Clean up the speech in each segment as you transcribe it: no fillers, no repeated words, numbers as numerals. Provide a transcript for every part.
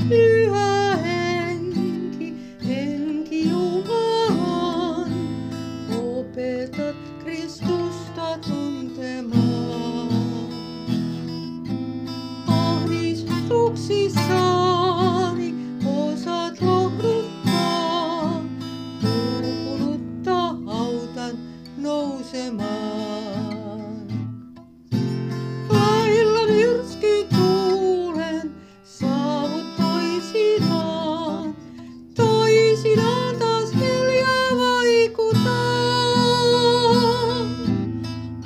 Pyhä henki, henki Jumalan, opetat Kristusta tuntemaan. Ahdistuksissani osaat lohduttaa, uupunutta autan nousemaan. Lailla myrskytuulen saavut toisinaan taas hiljaa vaikutaan.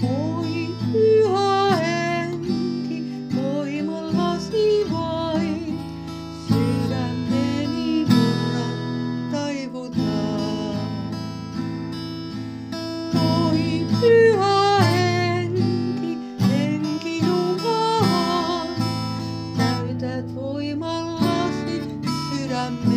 Oi pyhä henki, voimallasi vain, sydämeni murran taivutaan. Oi pyhä henki, henki Jumalan, täytät voimallasi sydämeni.